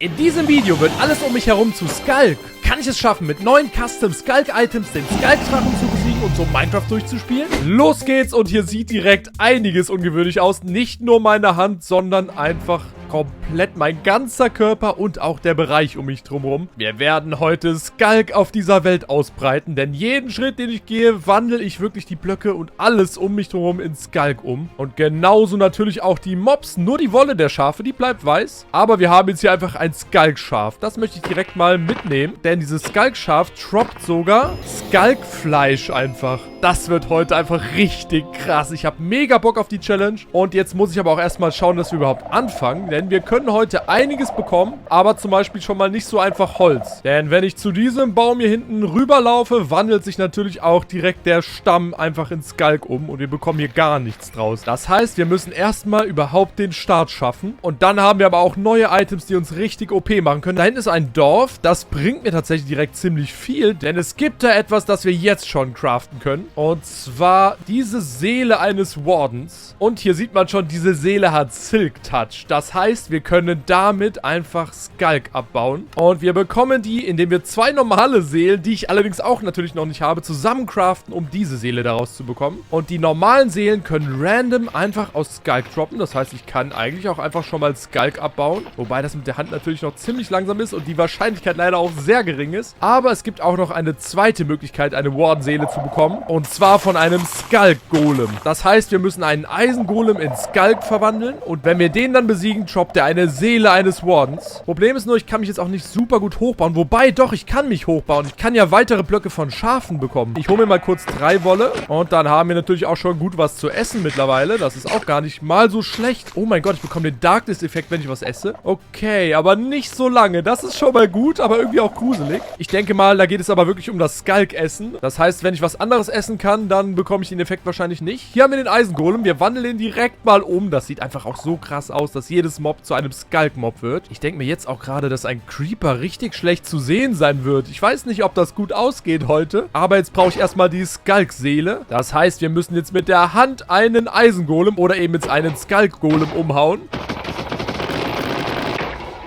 In diesem Video wird alles um mich herum zu Skulk. Kann ich es schaffen, mit neuen Custom Skulk-Items den Skulk-Drachen zu besiegen und so Minecraft durchzuspielen? Los geht's und hier sieht direkt einiges ungewöhnlich aus. Nicht nur meine Hand, sondern einfach komplett mein ganzer Körper und auch der Bereich um mich drumherum. Wir werden heute Skulk auf dieser Welt ausbreiten, denn jeden Schritt, den ich gehe, wandle ich wirklich die Blöcke und alles um mich drumherum in Skulk um. Und genauso natürlich auch die Mobs. Nur die Wolle der Schafe, die bleibt weiß. Aber wir haben jetzt hier einfach ein Skulk-Schaf. Das möchte ich direkt mal mitnehmen, denn dieses Skulk-Schaf droppt sogar Skulk-Fleisch einfach. Das wird heute einfach richtig krass. Ich habe mega Bock auf die Challenge. Und jetzt muss ich aber auch erstmal schauen, dass wir überhaupt anfangen. Denn wir können heute einiges bekommen, aber zum Beispiel schon mal nicht so einfach Holz. Denn wenn ich zu diesem Baum hier hinten rüberlaufe, wandelt sich natürlich auch direkt der Stamm einfach in Skulk um. Und wir bekommen hier gar nichts draus. Das heißt, wir müssen erstmal überhaupt den Start schaffen. Und dann haben wir aber auch neue Items, die uns richtig OP machen können. Da hinten ist ein Dorf. Das bringt mir tatsächlich direkt ziemlich viel. Denn es gibt da etwas, das wir jetzt schon craften können. Und zwar diese Seele eines Wardens. Und hier sieht man schon, diese Seele hat Silk Touch. Das heißt, wir können damit einfach Skulk abbauen. Und wir bekommen die, indem wir zwei normale Seelen, die ich allerdings auch natürlich noch nicht habe, zusammen craften, um diese Seele daraus zu bekommen. Und die normalen Seelen können random einfach aus Skulk droppen. Das heißt, ich kann eigentlich auch einfach schon mal Skulk abbauen. Wobei das mit der Hand natürlich noch ziemlich langsam ist und die Wahrscheinlichkeit leider auch sehr gering ist. Aber es gibt auch noch eine zweite Möglichkeit, eine Warden-Seele zu bekommen. Und zwar von einem Skulk-Golem. Das heißt, wir müssen einen Eisengolem in Skulk verwandeln. Und wenn wir den dann besiegen, droppt er eine Seele eines Wardens. Problem ist nur, ich kann mich jetzt auch nicht super gut hochbauen. Wobei, doch, ich kann mich hochbauen. Ich kann ja weitere Blöcke von Schafen bekommen. Ich hole mir mal kurz 3 Wolle. Und dann haben wir natürlich auch schon gut was zu essen mittlerweile. Das ist auch gar nicht mal so schlecht. Oh mein Gott, ich bekomme den Darkness-Effekt, wenn ich was esse. Okay, aber nicht so lange. Das ist schon mal gut, aber irgendwie auch gruselig. Ich denke mal, da geht es aber wirklich um das Skulk-Essen. Das heißt, wenn ich was anderes essen kann, dann bekomme ich den Effekt wahrscheinlich nicht. Hier haben wir den Eisengolem. Wir wandeln den direkt mal um. Das sieht einfach auch so krass aus, dass jedes Mob zu einem Skulk-Mob wird. Ich denke mir jetzt auch gerade, dass ein Creeper richtig schlecht zu sehen sein wird. Ich weiß nicht, ob das gut ausgeht heute. Aber jetzt brauche ich erstmal die Skulk-Seele. Das heißt, wir müssen jetzt mit der Hand einen Eisengolem oder eben jetzt einen Skulk-Golem umhauen.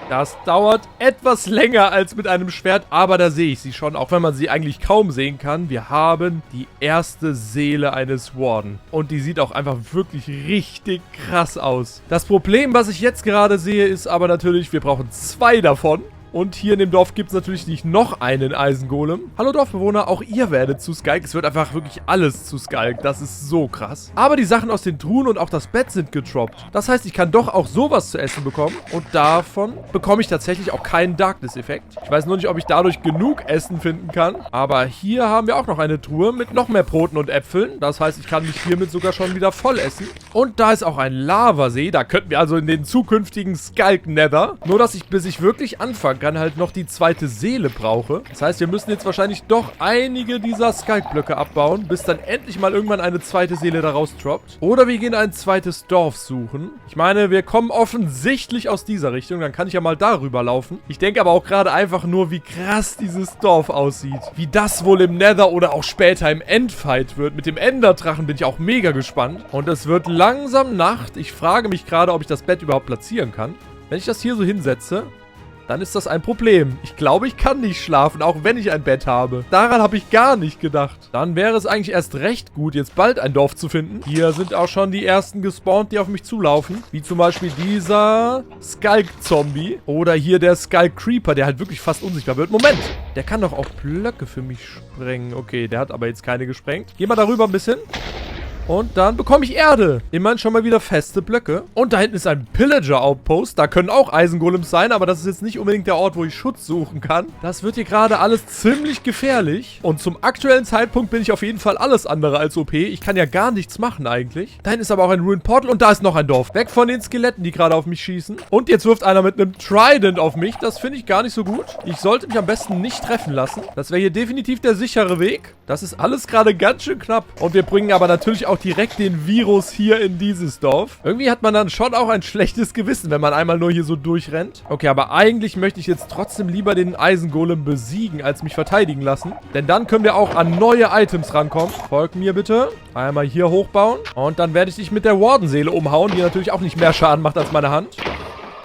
Das dauert etwas länger als mit einem Schwert, aber da sehe ich sie schon, auch wenn man sie eigentlich kaum sehen kann. Wir haben die erste Seele eines Warden. Und die sieht auch einfach wirklich richtig krass aus. Das Problem, was ich jetzt gerade sehe, ist aber natürlich, wir brauchen 2 davon. Und hier in dem Dorf gibt es natürlich nicht noch einen Eisengolem. Hallo Dorfbewohner, auch ihr werdet zu Skulk. Es wird einfach wirklich alles zu Skulk. Das ist so krass. Aber die Sachen aus den Truhen und auch das Bett sind gedroppt. Das heißt, ich kann doch auch sowas zu essen bekommen. Und davon bekomme ich tatsächlich auch keinen Darkness-Effekt. Ich weiß nur nicht, ob ich dadurch genug Essen finden kann. Aber hier haben wir auch noch eine Truhe mit noch mehr Broten und Äpfeln. Das heißt, ich kann mich hiermit sogar schon wieder voll essen. Und da ist auch ein Lavasee. Da könnten wir also in den zukünftigen Skulk-Nether. Nur, dass ich, bis ich wirklich anfangen kann, halt noch die zweite Seele brauche. Das heißt, wir müssen jetzt wahrscheinlich doch einige dieser Skulk-Blöcke abbauen, bis dann endlich mal irgendwann eine zweite Seele daraus droppt. Oder wir gehen ein zweites Dorf suchen. Ich meine, wir kommen offensichtlich aus dieser Richtung. Dann kann ich ja mal darüber laufen. Ich denke aber auch gerade einfach nur, wie krass dieses Dorf aussieht. Wie das wohl im Nether oder auch später im Endfight wird. Mit dem Enderdrachen bin ich auch mega gespannt. Und es wird langsam Nacht. Ich frage mich gerade, ob ich das Bett überhaupt platzieren kann. Wenn ich das hier so hinsetze, dann ist das ein Problem. Ich glaube, ich kann nicht schlafen, auch wenn ich ein Bett habe. Daran habe ich gar nicht gedacht. Dann wäre es eigentlich erst recht gut, jetzt bald ein Dorf zu finden. Hier sind auch schon die ersten gespawnt, die auf mich zulaufen. Wie zum Beispiel dieser Skulk-Zombie. Oder hier der Skulk-Creeper, der halt wirklich fast unsichtbar wird. Moment, der kann doch auch Blöcke für mich sprengen. Okay, der hat aber jetzt keine gesprengt. Geh mal darüber ein bisschen. Und dann bekomme ich Erde. Immerhin schon mal wieder feste Blöcke. Und da hinten ist ein Pillager-Outpost. Da können auch Eisengolems sein, aber das ist jetzt nicht unbedingt der Ort, wo ich Schutz suchen kann. Das wird hier gerade alles ziemlich gefährlich. Und zum aktuellen Zeitpunkt bin ich auf jeden Fall alles andere als OP. Ich kann ja gar nichts machen eigentlich. Da hinten ist aber auch ein Ruined Portal und da ist noch ein Dorf. Weg von den Skeletten, die gerade auf mich schießen. Und jetzt wirft einer mit einem Trident auf mich. Das finde ich gar nicht so gut. Ich sollte mich am besten nicht treffen lassen. Das wäre hier definitiv der sichere Weg. Das ist alles gerade ganz schön knapp. Und wir bringen aber natürlich auch direkt den Virus hier in dieses Dorf. Irgendwie hat man dann schon auch ein schlechtes Gewissen, wenn man einmal nur hier so durchrennt. Okay, aber eigentlich möchte ich jetzt trotzdem lieber den Eisengolem besiegen, als mich verteidigen lassen. Denn dann können wir auch an neue Items rankommen. Folgt mir bitte. Einmal hier hochbauen. Und dann werde ich dich mit der Warden-Seele umhauen, die natürlich auch nicht mehr Schaden macht als meine Hand.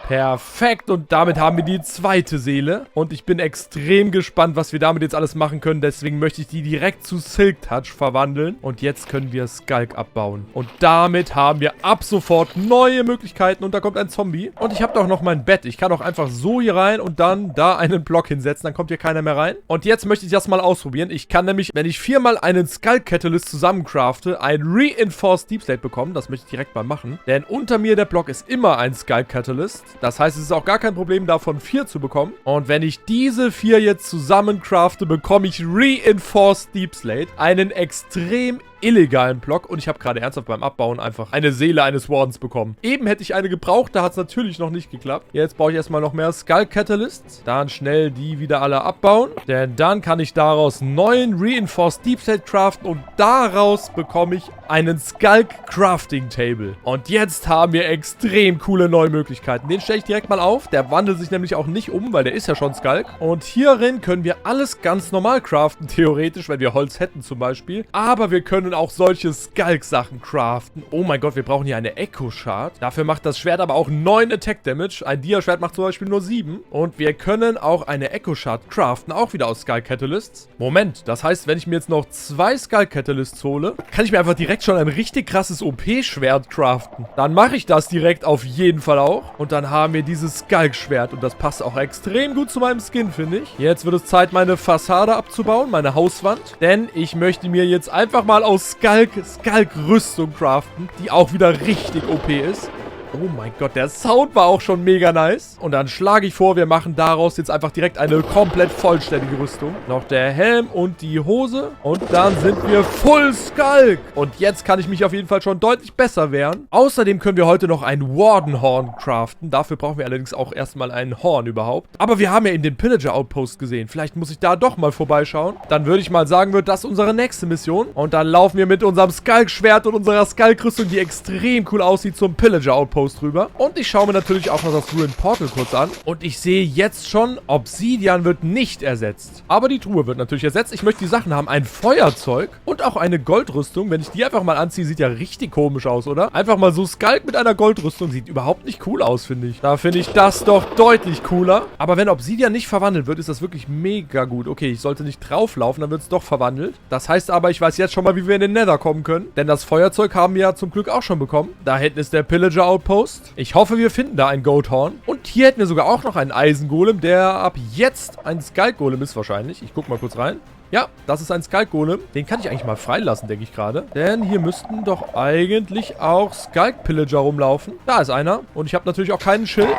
Perfekt. Und damit haben wir die zweite Seele. Und ich bin extrem gespannt, was wir damit jetzt alles machen können. Deswegen möchte ich die direkt zu Silk Touch verwandeln. Und jetzt können wir Skulk abbauen. Und damit haben wir ab sofort neue Möglichkeiten. Und da kommt ein Zombie. Und ich habe doch noch mein Bett. Ich kann auch einfach so hier rein und dann da einen Block hinsetzen. Dann kommt hier keiner mehr rein. Und jetzt möchte ich das mal ausprobieren. Ich kann nämlich, wenn ich 4-mal einen Skulk Catalyst zusammencrafte, ein Reinforced Deep Slate bekommen. Das möchte ich direkt mal machen. Denn unter mir der Block ist immer ein Skulk Catalyst. Das heißt, es ist auch gar kein Problem, davon 4 zu bekommen. Und wenn ich diese 4 jetzt zusammencrafte, bekomme ich Reinforced Deep Slate. Einen extrem illegalen Block. Und ich habe gerade ernsthaft beim Abbauen einfach eine Seele eines Wardens bekommen. Eben hätte ich eine gebraucht, da hat es natürlich noch nicht geklappt. Jetzt baue ich erstmal noch mehr Skulk Catalysts. Dann schnell die wieder alle abbauen. Denn dann kann ich daraus 9 Reinforced Deep Slate craften und daraus bekomme ich einen Skulk Crafting Table. Und jetzt haben wir extrem coole neue Möglichkeiten. Den stelle ich direkt mal auf. Der wandelt sich nämlich auch nicht um, weil der ist ja schon Skulk. Und hierin können wir alles ganz normal craften, theoretisch, wenn wir Holz hätten zum Beispiel. Aber wir können auch solche Skulk-Sachen craften. Oh mein Gott, wir brauchen hier eine Echo-Shard. Dafür macht das Schwert aber auch 9 Attack-Damage. Ein Dia-Schwert macht zum Beispiel nur 7. Und wir können auch eine Echo-Shard craften, auch wieder aus Skulk Catalysts. Moment, das heißt, wenn ich mir jetzt noch 2 Skulk Catalysts hole, kann ich mir einfach direkt schon ein richtig krasses OP-Schwert craften. Dann mache ich das direkt auf jeden Fall auch. Und dann haben wir dieses Skulk-Schwert. Und das passt auch extrem gut zu meinem Skin, finde ich. Jetzt wird es Zeit, meine Fassade abzubauen, meine Hauswand. Denn ich möchte mir jetzt einfach mal aus Skulk-Rüstung craften, die auch wieder richtig OP ist. Oh mein Gott, der Sound war auch schon mega nice. Und dann schlage ich vor, wir machen daraus jetzt einfach direkt eine komplett vollständige Rüstung. Noch der Helm und die Hose. Und dann sind wir Full Skulk. Und jetzt kann ich mich auf jeden Fall schon deutlich besser wehren. Außerdem können wir heute noch ein Wardenhorn craften. Dafür brauchen wir allerdings auch erstmal ein Horn überhaupt. Aber wir haben ja eben den Pillager Outpost gesehen. Vielleicht muss ich da doch mal vorbeischauen. Dann würde ich mal sagen, wird das unsere nächste Mission. Und dann laufen wir mit unserem Skulk-Schwert und unserer Skulk-Rüstung, die extrem cool aussieht, zum Pillager Outpost drüber. Und ich schaue mir natürlich auch noch das Ruined Portal kurz an. Und ich sehe jetzt schon, Obsidian wird nicht ersetzt. Aber die Truhe wird natürlich ersetzt. Ich möchte die Sachen haben. Ein Feuerzeug und auch eine Goldrüstung. Wenn ich die einfach mal anziehe, sieht ja richtig komisch aus, oder? Einfach mal so Skulk mit einer Goldrüstung. Sieht überhaupt nicht cool aus, finde ich. Da finde ich das doch deutlich cooler. Aber wenn Obsidian nicht verwandelt wird, ist das wirklich mega gut. Okay, ich sollte nicht drauflaufen, dann wird es doch verwandelt. Das heißt aber, ich weiß jetzt schon mal, wie wir in den Nether kommen können. Denn das Feuerzeug haben wir ja zum Glück auch schon bekommen. Da hinten ist der Pillager Outpost. Ich hoffe, wir finden da ein Goathorn. Und hier hätten wir sogar auch noch einen Eisengolem, der ab jetzt ein Skulk-Golem ist wahrscheinlich. Ich gucke mal kurz rein. Ja, das ist ein Skulk-Golem. Den kann ich eigentlich mal freilassen, denke ich gerade. Denn hier müssten doch eigentlich auch Skulk-Pillager rumlaufen. Da ist einer. Und ich habe natürlich auch keinen Schild.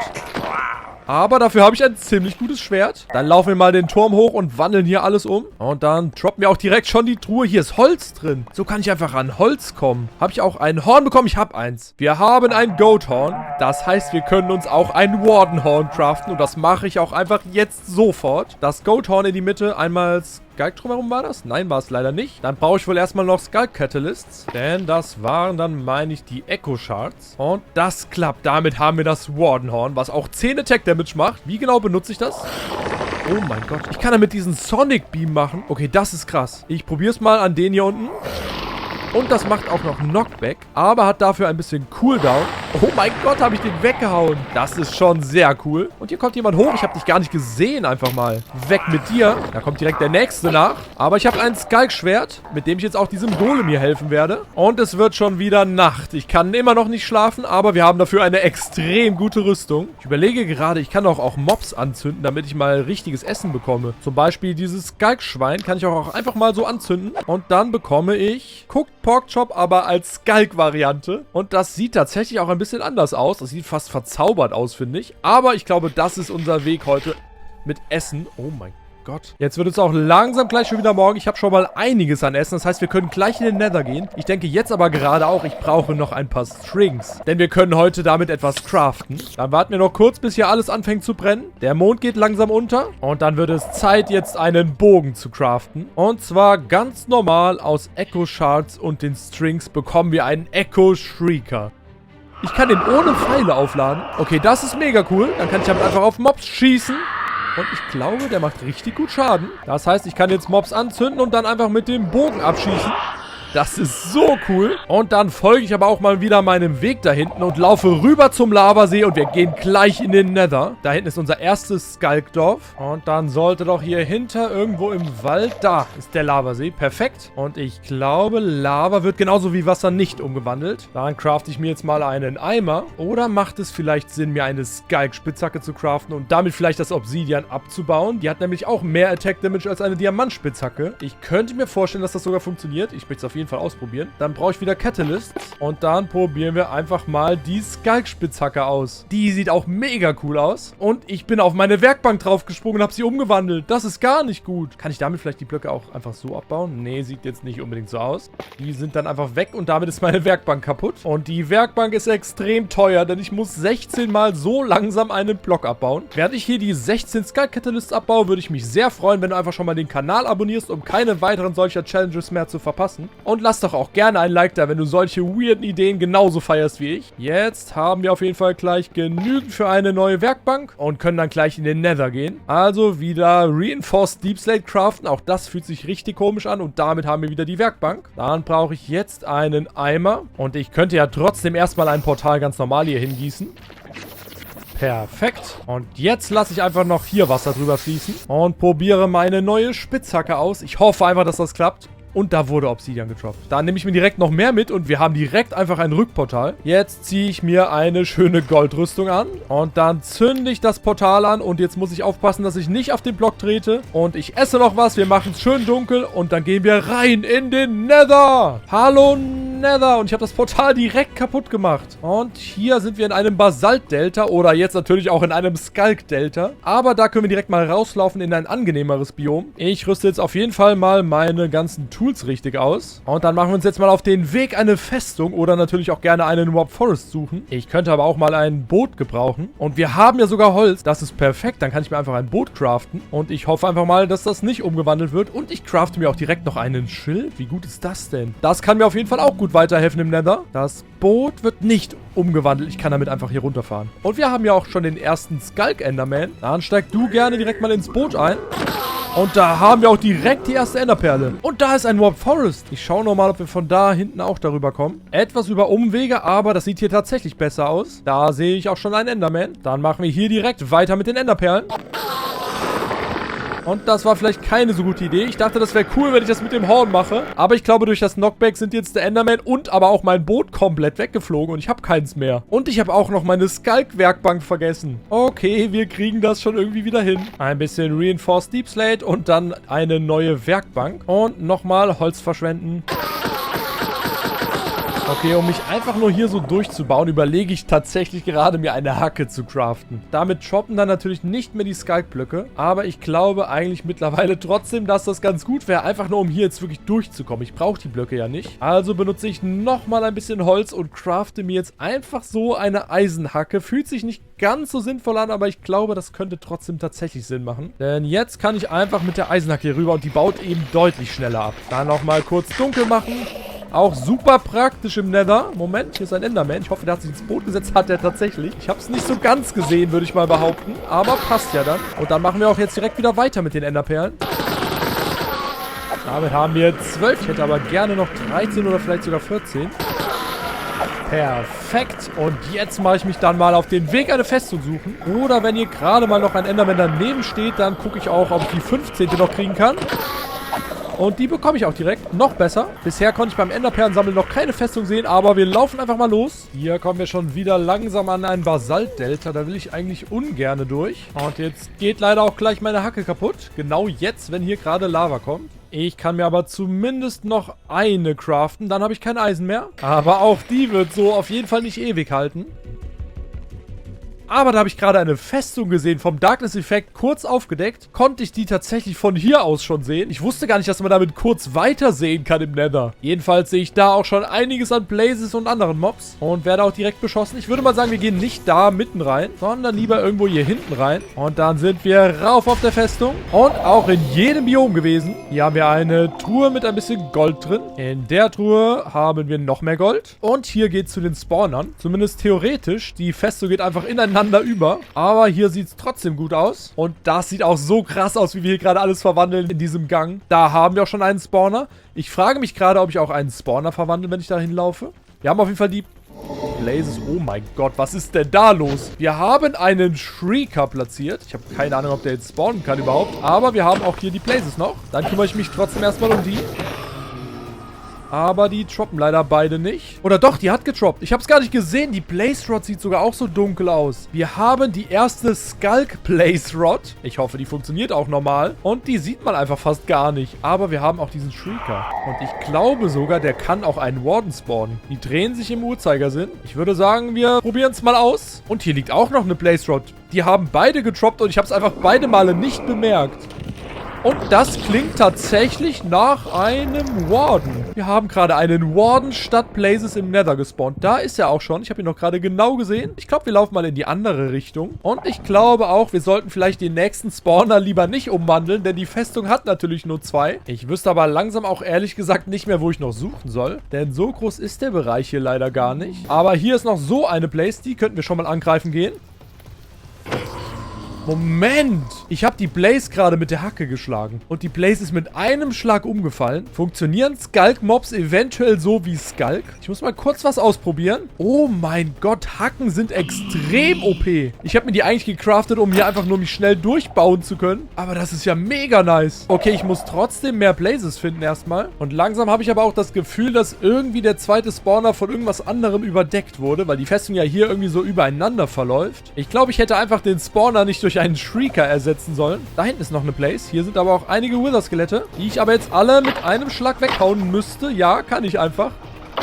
Aber dafür habe ich ein ziemlich gutes Schwert. Dann laufen wir mal den Turm hoch und wandeln hier alles um. Und dann droppen wir auch direkt schon die Truhe. Hier ist Holz drin. So kann ich einfach an Holz kommen. Habe ich auch ein Horn bekommen? Ich habe eins. Wir haben ein Goathorn. Das heißt, wir können uns auch ein Wardenhorn craften. Und das mache ich auch einfach jetzt sofort. Das Goathorn in die Mitte. Einmal Skulk drumherum war das? Nein, war es leider nicht. Dann brauche ich wohl erstmal noch Skulk Catalysts. Denn das waren dann, meine ich, die Echo Shards. Und das klappt. Damit haben wir das Wardenhorn, was auch 10 Attack Damage macht. Wie genau benutze ich das? Oh mein Gott. Ich kann damit diesen Sonic Beam machen. Okay, das ist krass. Ich probiere es mal an den hier unten. Und das macht auch noch Knockback, aber hat dafür ein bisschen Cooldown. Oh mein Gott, habe ich den weggehauen. Das ist schon sehr cool. Und hier kommt jemand hoch. Ich habe dich gar nicht gesehen, einfach mal. Weg mit dir. Da kommt direkt der nächste nach. Aber ich habe ein Skulk-Schwert, mit dem ich jetzt auch diesem Golem hier helfen werde. Und es wird schon wieder Nacht. Ich kann immer noch nicht schlafen, aber wir haben dafür eine extrem gute Rüstung. Ich überlege gerade, ich kann auch Mobs anzünden, damit ich mal richtiges Essen bekomme. Zum Beispiel dieses Skulk-Schwein kann ich auch einfach mal so anzünden. Und dann bekomme ich Cooked Porkchop, aber als Skulk-Variante. Und das sieht tatsächlich auch ein bisschen anders aus. Das sieht fast verzaubert aus, finde ich. Aber ich glaube, das ist unser Weg heute mit Essen. Oh mein Gott. Jetzt wird es auch langsam gleich schon wieder morgen. Ich habe schon mal einiges an Essen. Das heißt, wir können gleich in den Nether gehen. Ich denke jetzt aber gerade auch, ich brauche noch ein paar Strings. Denn wir können heute damit etwas craften. Dann warten wir noch kurz, bis hier alles anfängt zu brennen. Der Mond geht langsam unter. Und dann wird es Zeit, jetzt einen Bogen zu craften. Und zwar ganz normal aus Echo Shards und den Strings bekommen wir einen Echo Shrieker. Ich kann den ohne Pfeile aufladen. Okay, das ist mega cool. Dann kann ich damit einfach auf Mobs schießen. Und ich glaube, der macht richtig gut Schaden. Das heißt, ich kann jetzt Mobs anzünden und dann einfach mit dem Bogen abschießen. Das ist so cool. Und dann folge ich aber auch mal wieder meinem Weg da hinten und laufe rüber zum Lavasee und wir gehen gleich in den Nether. Da hinten ist unser erstes Skalkdorf. Und dann sollte doch hier hinter irgendwo im Wald, da ist der Lavasee. Perfekt. Und ich glaube, Lava wird genauso wie Wasser nicht umgewandelt. Dann crafte ich mir jetzt mal einen Eimer. Oder macht es vielleicht Sinn, mir eine Skalk-Spitzhacke zu craften und damit vielleicht das Obsidian abzubauen? Die hat nämlich auch mehr Attack Damage als eine Diamantspitzhacke. Ich könnte mir vorstellen, dass das sogar funktioniert. Ich möchte es auf jeden Fall ausprobieren. Dann brauche ich wieder Catalyst. Und dann probieren wir einfach mal die Skalk-Spitzhacke aus. Die sieht auch mega cool aus. Und ich bin auf meine Werkbank draufgesprungen und habe sie umgewandelt. Das ist gar nicht gut. Kann ich damit vielleicht die Blöcke auch einfach so abbauen? Nee, sieht jetzt nicht unbedingt so aus. Die sind dann einfach weg und damit ist meine Werkbank kaputt. Und die Werkbank ist extrem teuer, denn ich muss 16 Mal so langsam einen Block abbauen. Während ich hier die 16 Skalk Catalysts abbaue, würde ich mich sehr freuen, wenn du einfach schon mal den Kanal abonnierst, um keine weiteren solcher Challenges mehr zu verpassen. Und lass doch auch gerne ein Like da, wenn du solche weirden Ideen genauso feierst wie ich. Jetzt haben wir auf jeden Fall gleich genügend für eine neue Werkbank und können dann gleich in den Nether gehen. Also wieder Reinforced Deep Slate craften. Auch das fühlt sich richtig komisch an und damit haben wir wieder die Werkbank. Dann brauche ich jetzt einen Eimer und ich könnte ja trotzdem erstmal ein Portal ganz normal hier hingießen. Perfekt. Und jetzt lasse ich einfach noch hier Wasser drüber fließen und probiere meine neue Spitzhacke aus. Ich hoffe einfach, dass das klappt. Und da wurde Obsidian getroppt. Da nehme ich mir direkt noch mehr mit und wir haben direkt einfach ein Rückportal. Jetzt ziehe ich mir eine schöne Goldrüstung an und dann zünde ich das Portal an und jetzt muss ich aufpassen, dass ich nicht auf den Block trete. Und ich esse noch was, wir machen es schön dunkel und dann gehen wir rein in den Nether. Hallo Nether. Und ich habe das Portal direkt kaputt gemacht. Und hier sind wir in einem Basalt-Delta oder jetzt natürlich auch in einem Skalk-Delta. Aber da können wir direkt mal rauslaufen in ein angenehmeres Biom. Ich rüste jetzt auf jeden Fall mal meine ganzen Tools richtig aus. Und dann machen wir uns jetzt mal auf den Weg, eine Festung oder natürlich auch gerne einen Warp Forest suchen. Ich könnte aber auch mal ein Boot gebrauchen. Und wir haben ja sogar Holz. Das ist perfekt. Dann kann ich mir einfach ein Boot craften. Und ich hoffe einfach mal, dass das nicht umgewandelt wird. Und ich crafte mir auch direkt noch einen Schild. Wie gut ist das denn? Das kann mir auf jeden Fall auch gut weiterhelfen im Nether. Das Boot wird nicht umgewandelt. Ich kann damit einfach hier runterfahren. Und wir haben ja auch schon den ersten Skalk Enderman. Dann steig du gerne direkt mal ins Boot ein. Und da haben wir auch direkt die erste Enderperle. Und da ist ein Warp Forest. Ich schaue nochmal, ob wir von da hinten auch darüber kommen. Etwas über Umwege, aber das sieht hier tatsächlich besser aus. Da sehe ich auch schon einen Enderman. Dann machen wir hier direkt weiter mit den Enderperlen. Und das war vielleicht keine so gute Idee. Ich dachte, das wäre cool, wenn ich das mit dem Horn mache. Aber ich glaube, durch das Knockback sind jetzt der Enderman und aber auch mein Boot komplett weggeflogen. Und ich habe keins mehr. Und ich habe auch noch meine Skalk-Werkbank vergessen. Okay, wir kriegen das schon irgendwie wieder hin. Ein bisschen Reinforced Deep Slate und dann eine neue Werkbank. Und nochmal Holz verschwenden. Okay, um mich einfach nur hier so durchzubauen, überlege ich tatsächlich gerade, mir eine Hacke zu craften. Damit droppen dann natürlich nicht mehr die Skalk-Blöcke, aber ich glaube eigentlich mittlerweile trotzdem, dass das ganz gut wäre, einfach nur um hier jetzt wirklich durchzukommen. Ich brauche die Blöcke ja nicht. Also benutze ich nochmal ein bisschen Holz und crafte mir jetzt einfach so eine Eisenhacke. Fühlt sich nicht ganz so sinnvoll an, aber ich glaube, das könnte trotzdem tatsächlich Sinn machen. Denn jetzt kann ich einfach mit der Eisenhacke hier rüber und die baut eben deutlich schneller ab. Dann nochmal kurz dunkel machen. Auch super praktisch im Nether. Moment, hier ist ein Enderman. Ich hoffe, der hat sich ins Boot gesetzt. Hat er tatsächlich. Ich habe es nicht so ganz gesehen, würde ich mal behaupten. Aber passt ja dann. Und dann machen wir auch jetzt direkt wieder weiter mit den Enderperlen. Damit haben wir 12. Ich hätte aber gerne noch 13 oder vielleicht sogar 14. Perfekt. Und jetzt mache ich mich dann mal auf den Weg, eine Festung suchen. Oder wenn hier gerade mal noch ein Enderman daneben steht, dann gucke ich auch, ob ich die 15. noch kriegen kann. Und die bekomme ich auch direkt. Noch besser. Bisher konnte ich beim Enderperlensammeln noch keine Festung sehen, aber wir laufen einfach mal los. Hier kommen wir schon wieder langsam an ein Basalt-Delta. Da will ich eigentlich ungerne durch. Und jetzt geht leider auch gleich meine Hacke kaputt. Genau jetzt, wenn hier gerade Lava kommt. Ich kann mir aber zumindest noch eine craften. Dann habe ich kein Eisen mehr. Aber auch die wird so auf jeden Fall nicht ewig halten. Aber da habe ich gerade eine Festung gesehen vom Darkness-Effekt, kurz aufgedeckt. Konnte ich die tatsächlich von hier aus schon sehen. Ich wusste gar nicht, dass man damit kurz weiter sehen kann im Nether. Jedenfalls sehe ich da auch schon einiges an Blazes und anderen Mobs. Und werde auch direkt beschossen. Ich würde mal sagen, wir gehen nicht da mitten rein, sondern lieber irgendwo hier hinten rein. Und dann sind wir rauf auf der Festung. Und auch in jedem Biom gewesen. Hier haben wir eine Truhe mit ein bisschen Gold drin. In der Truhe haben wir noch mehr Gold. Und hier geht es zu den Spawnern. Zumindest theoretisch. Die Festung geht einfach ineinander ineinander über. Aber hier sieht es trotzdem gut aus. Und das sieht auch so krass aus, wie wir hier gerade alles verwandeln in diesem Gang. Da haben wir auch schon einen Spawner. Ich frage mich gerade, ob ich auch einen Spawner verwandle, wenn ich da hinlaufe. Wir haben auf jeden Fall die Blazes. Oh mein Gott, was ist denn da los? Wir haben einen Shrieker platziert. Ich habe keine Ahnung, ob der jetzt spawnen kann überhaupt. Aber wir haben auch hier die Blazes noch. Dann kümmere ich mich trotzdem erstmal um die. Aber die droppen leider beide nicht. Oder doch, die hat getroppt. Ich habe es gar nicht gesehen. Die Blaze Rod sieht sogar auch so dunkel aus. Wir haben die erste Skulk Blaze Rod. Ich hoffe, die funktioniert auch normal. Und die sieht man einfach fast gar nicht. Aber wir haben auch diesen Shrieker. Und ich glaube sogar, der kann auch einen Warden spawnen. Die drehen sich im Uhrzeigersinn. Ich würde sagen, wir probieren es mal aus. Und hier liegt auch noch eine Blaze Rod. Die haben beide getroppt und ich habe es einfach beide Male nicht bemerkt. Und das klingt tatsächlich nach einem Warden. Wir haben gerade einen Warden statt Blazes im Nether gespawnt. Da ist er auch schon. Ich habe ihn noch gerade genau gesehen. Ich glaube, wir laufen mal in die andere Richtung. Und ich glaube auch, wir sollten vielleicht den nächsten Spawner lieber nicht umwandeln, denn die Festung hat natürlich nur 2. Ich wüsste aber langsam auch ehrlich gesagt nicht mehr, wo ich noch suchen soll. Denn so groß ist der Bereich hier leider gar nicht. Aber hier ist noch so eine Blaze. Die könnten wir schon mal angreifen gehen. Moment! Ich habe die Blaze gerade mit der Hacke geschlagen. Und die Blaze ist mit einem Schlag umgefallen. Funktionieren Skulk-Mobs eventuell so wie Skulk? Ich muss mal kurz was ausprobieren. Oh mein Gott, Hacken sind extrem OP. Ich habe mir die eigentlich gecraftet, um hier einfach nur mich schnell durchbauen zu können. Aber das ist ja mega nice. Okay, ich muss trotzdem mehr Blazes finden erstmal. Und langsam habe ich aber auch das Gefühl, dass irgendwie der zweite Spawner von irgendwas anderem überdeckt wurde, weil die Festung ja hier irgendwie so übereinander verläuft. Ich glaube, ich hätte einfach den Spawner nicht durch einen Shrieker ersetzen sollen. Da hinten ist noch eine Blaze. Hier sind aber auch einige Wither-Skelette, die ich aber jetzt alle mit einem Schlag weghauen müsste. Ja, kann ich einfach.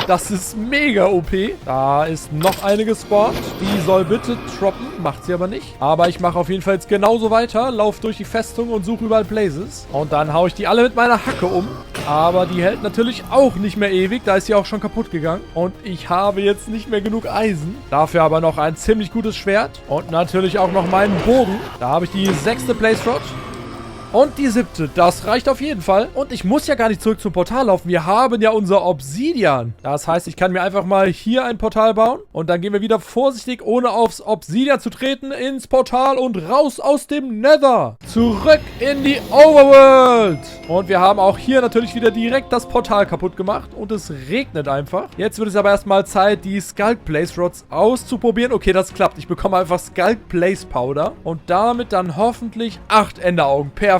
Das ist mega OP. Da ist noch eine gespawnt. Die soll bitte droppen. Macht sie aber nicht. Aber ich mache auf jeden Fall jetzt genauso weiter. Lauf durch die Festung und suche überall Blazes. Und dann haue ich die alle mit meiner Hacke um. Aber die hält natürlich auch nicht mehr ewig. Da ist sie auch schon kaputt gegangen. Und ich habe jetzt nicht mehr genug Eisen. Dafür aber noch ein ziemlich gutes Schwert. Und natürlich auch noch meinen Bogen. Da habe ich die 6. Blaze Rod. Und die 7. Das reicht auf jeden Fall. Und ich muss ja gar nicht zurück zum Portal laufen. Wir haben ja unser Obsidian. Das heißt, ich kann mir einfach mal hier ein Portal bauen. Und dann gehen wir wieder vorsichtig, ohne aufs Obsidian zu treten, ins Portal und raus aus dem Nether. Zurück in die Overworld. Und wir haben auch hier natürlich wieder direkt das Portal kaputt gemacht. Und es regnet einfach. Jetzt wird es aber erstmal Zeit, die Skulk Blaze Rods auszuprobieren. Okay, das klappt. Ich bekomme einfach Skulk Blaze Powder. Und damit dann hoffentlich 8 Enderaugen. Perfekt.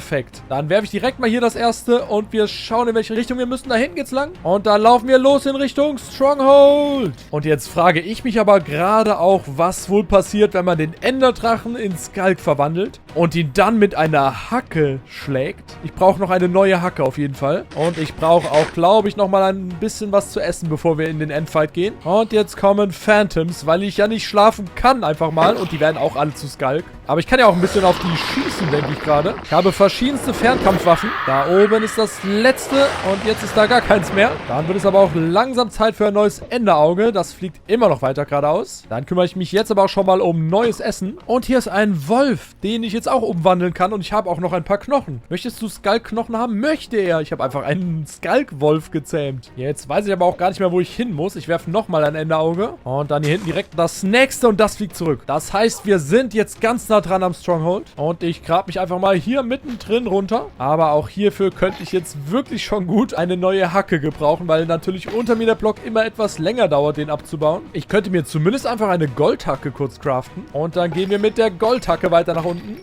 Dann werfe ich direkt mal hier das erste und wir schauen, in welche Richtung wir müssen. Da hinten geht's lang. Und dann laufen wir los in Richtung Stronghold. Und jetzt frage ich mich aber gerade auch, was wohl passiert, wenn man den Enderdrachen in Skulk verwandelt und ihn dann mit einer Hacke schlägt. Ich brauche noch eine neue Hacke auf jeden Fall. Und ich brauche auch, glaube ich, nochmal ein bisschen was zu essen, bevor wir in den Endfight gehen. Und jetzt kommen Phantoms, weil ich ja nicht schlafen kann einfach mal. Und die werden auch alle zu Skulk. Aber ich kann ja auch ein bisschen auf die schießen, denke ich gerade. Ich habe verschiedenste Fernkampfwaffen. Da oben ist das letzte und jetzt ist da gar keins mehr. Dann wird es aber auch langsam Zeit für ein neues Enderauge. Das fliegt immer noch weiter geradeaus. Dann kümmere ich mich jetzt aber auch schon mal um neues Essen. Und hier ist ein Wolf, den ich jetzt auch umwandeln kann. Und ich habe auch noch ein paar Knochen. Möchtest du Skulk-Knochen haben? Möchte er. Ich habe einfach einen Skulk-Wolf gezähmt. Jetzt weiß ich aber auch gar nicht mehr, wo ich hin muss. Ich werfe nochmal ein Enderauge. Und dann hier hinten direkt das nächste und das fliegt zurück. Das heißt, wir sind jetzt ganz nah dran am Stronghold. Und ich grab mich einfach mal hier mittendrin runter. Aber auch hierfür könnte ich jetzt wirklich schon gut eine neue Hacke gebrauchen, weil natürlich unter mir der Block immer etwas länger dauert, den abzubauen. Ich könnte mir zumindest einfach eine Goldhacke kurz craften. Und dann gehen wir mit der Goldhacke weiter nach unten.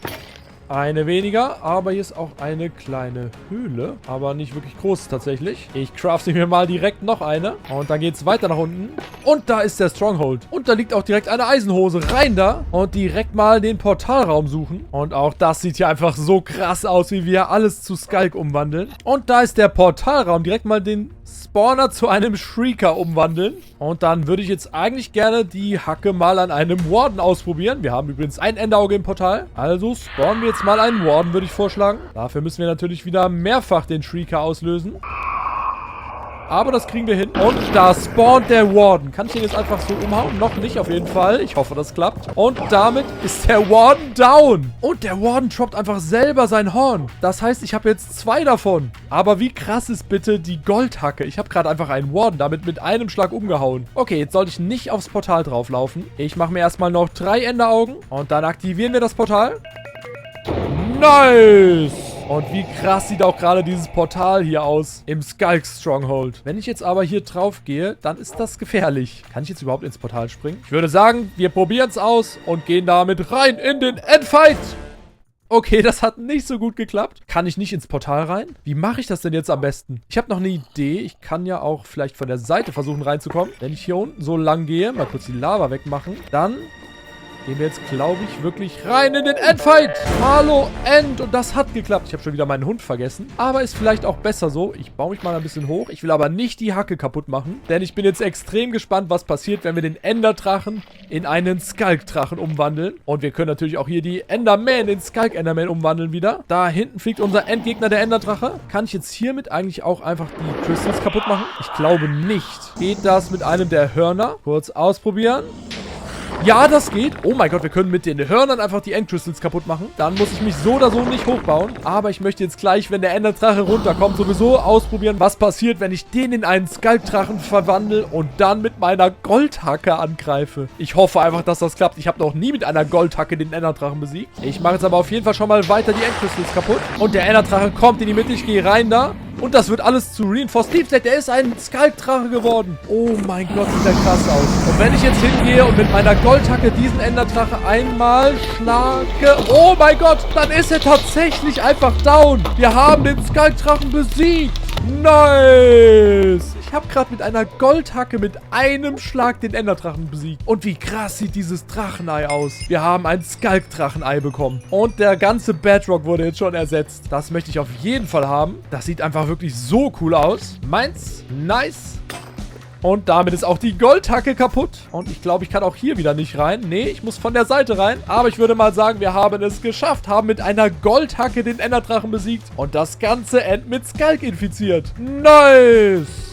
Eine weniger, aber hier ist auch eine kleine Höhle, aber nicht wirklich groß tatsächlich. Ich crafte mir mal direkt noch eine und dann geht es weiter nach unten. Und da ist der Stronghold. Und da liegt auch direkt eine Eisenhose. Rein da und direkt mal den Portalraum suchen. Und auch das sieht hier einfach so krass aus, wie wir alles zu Skulk umwandeln. Und da ist der Portalraum. Direkt mal den Spawner zu einem Shrieker umwandeln. Und dann würde ich jetzt eigentlich gerne die Hacke mal an einem Warden ausprobieren. Wir haben übrigens ein Enderauge im Portal. Also spawnen wir jetzt mal einen Warden, würde ich vorschlagen. Dafür müssen wir natürlich wieder mehrfach den Shrieker auslösen. Und dann gehen wir mit der Goldhacke weiter nach unten. Und ich crafte mir mal direkt noch eine. Und dann geht es weiter nach unten. Und da ist der Stronghold. Und da liegt auch direkt eine Eisenhose. Rein da und direkt mal den Portalraum suchen. Und da ist der Portalraum. Direkt mal den Spawner zu einem Shrieker umwandeln. Und dann würde ich jetzt eigentlich gerne die Hacke mal an einem Warden ausprobieren. Wir haben übrigens ein Enderauge im Portal. Also spawnen wir jetzt mal einen Warden, würde ich vorschlagen. Dafür müssen wir natürlich wieder mehrfach den Shrieker auslösen. Aber das kriegen wir hin. Und da spawnt der Warden. Kann ich ihn jetzt einfach so umhauen? Noch nicht auf jeden Fall. Ich hoffe, das klappt. Und damit ist der Warden down. Und der Warden droppt einfach selber sein Horn. Das heißt, ich habe jetzt 2 davon. Aber wie krass ist bitte die Goldhacke? Ich habe gerade einfach einen Warden damit mit einem Schlag umgehauen. Okay, jetzt sollte ich nicht aufs Portal drauflaufen. Ich mache mir erstmal noch 3 Enderaugen. Und dann aktivieren wir das Portal. Nice! Und wie krass sieht auch gerade dieses Portal hier aus im Skulk Stronghold. Wenn ich jetzt aber hier drauf gehe, dann ist das gefährlich. Kann ich jetzt überhaupt ins Portal springen? Ich würde sagen, wir probieren es aus und gehen damit rein in den Endfight. Okay, das hat nicht so gut geklappt. Kann ich nicht ins Portal rein? Wie mache ich das denn jetzt am besten? Ich habe noch eine Idee. Ich kann ja auch vielleicht von der Seite versuchen reinzukommen. Wenn ich hier unten so lang gehe, mal kurz die Lava wegmachen, dann gehen wir jetzt, glaube ich, wirklich rein in den Endfight. Hallo, End. Und das hat geklappt. Ich habe schon wieder meinen Hund vergessen. Aber ist vielleicht auch besser so. Ich baue mich mal ein bisschen hoch. Ich will aber nicht die Hacke kaputt machen. Denn ich bin jetzt extrem gespannt, was passiert, wenn wir den Enderdrachen in einen Skulk-Drachen umwandeln. Und wir können natürlich auch hier die Enderman in Skulk-Enderman umwandeln wieder. Da hinten fliegt unser Endgegner, der Enderdrache. Kann ich jetzt hiermit eigentlich auch einfach die Crystals kaputt machen? Ich glaube nicht. Geht das mit einem der Hörner? Kurz ausprobieren. Ja, das geht. Oh mein Gott, wir können mit den Hörnern einfach die Endcrystals kaputt machen. Dann muss ich mich so oder so nicht hochbauen. Aber ich möchte jetzt gleich, wenn der Enderdrache runterkommt, sowieso ausprobieren, was passiert, wenn ich den in einen Skulk-Drachen verwandle und dann mit meiner Goldhacke angreife. Ich hoffe einfach, dass das klappt. Ich habe noch nie mit einer Goldhacke den Enderdrachen besiegt. Ich mache jetzt aber auf jeden Fall schon mal weiter die Endcrystals kaputt. Und der Enderdrache kommt in die Mitte. Ich gehe rein da. Und das wird alles zu Reinforced Deep Set. Der ist ein Skulk-Drache geworden. Oh mein Gott, sieht der krass aus. Und wenn ich jetzt hingehe und mit meiner Goldhacke diesen Enderdrache einmal schlage... Oh mein Gott, dann ist er tatsächlich einfach down. Wir haben den Skulk-Drachen besiegt. Nice. Ich habe gerade mit einer Goldhacke mit einem Schlag den Enderdrachen besiegt. Und wie krass sieht dieses Drachenei aus. Wir haben ein Skulk-Drachenei bekommen. Und der ganze Bedrock wurde jetzt schon ersetzt. Das möchte ich auf jeden Fall haben. Das sieht einfach wirklich so cool aus. Meins. Nice. Und damit ist auch die Goldhacke kaputt. Und ich glaube, ich kann auch hier wieder nicht rein. Nee, ich muss von der Seite rein. Aber ich würde mal sagen, wir haben es geschafft. Haben mit einer Goldhacke den Enderdrachen besiegt. Und das ganze End mit Skulk infiziert. Nice.